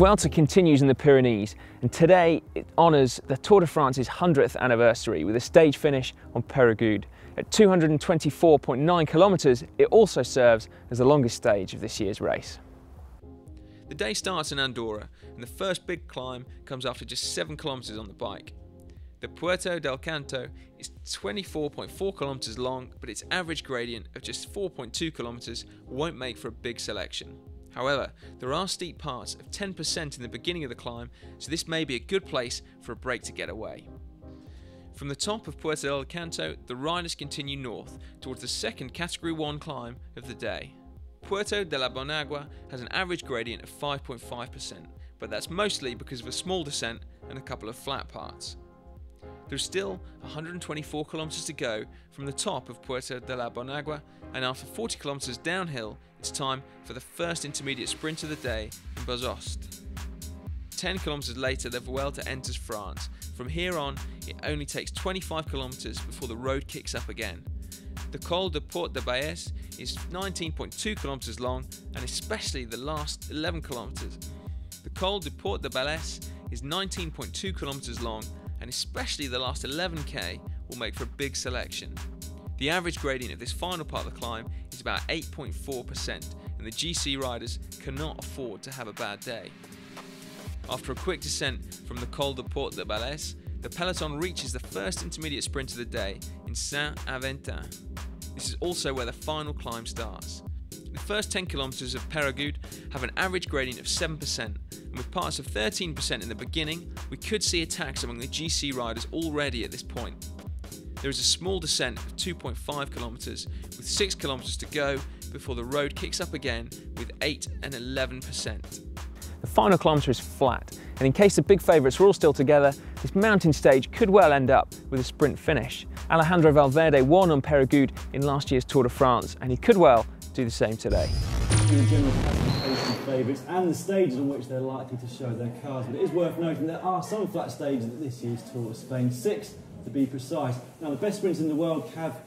Vuelta continues in the Pyrenees, and today it honours the Tour de France's 100th anniversary with a stage finish on Peyragudes. At 224.9 kilometres, it also serves as the longest stage of this year's race. The day starts in Andorra, and the first big climb comes after just 7 kilometres on the bike. The Puerto del Canto is 24.4 kilometres long, but its average gradient of just 4.2 kilometres won't make for a big selection. However, there are steep parts of 10% in the beginning of the climb, so this may be a good place for a break to get away. From the top of Puerto del Canto, the riders continue north towards the second Category 1 climb of the day. Puerto de la Bonagua has an average gradient of 5.5%, but that's mostly because of a small descent and a couple of flat parts. There's still 124 kilometres to go from the top of Puerto de la Bonagua, and after 40 kilometres downhill, it's time for the first intermediate sprint of the day in Bozost. 10 kilometres later, the Vuelta enters France. From here on, it only takes 25 kilometres before the road kicks up again. The Col de Port de Baes is 19.2 kilometres long, and especially the last 11 kilometres. The Col de Port de Baes is 19.2 kilometres long, and especially the last 11k will make for a big selection. The average gradient of this final part of the climb is about 8.4%, and the GC riders cannot afford to have a bad day. After a quick descent from the Col de Port de Baes, the peloton reaches the first intermediate sprint of the day in Saint-Aventin. This is also where the final climb starts. The first 10 kilometres of Peyragudes have an average gradient of 7%, and with parts of 13% in the beginning, we could see attacks among the GC riders already at this point. There is a small descent of 2.5 kilometres, with 6 kilometres to go before the road kicks up again with 8 and 11%. The final kilometre is flat, and in case the big favourites were all still together, this mountain stage could well end up with a sprint finish. Alejandro Valverde won on Peyragudes in last year's Tour de France, and he could well do the same today. The general classification favourites and the stages on which they're likely to show their cars, but it is worth noting there are some flat stages at this year's Tour of Spain, 6 to be precise. Now the best sprinters in the world have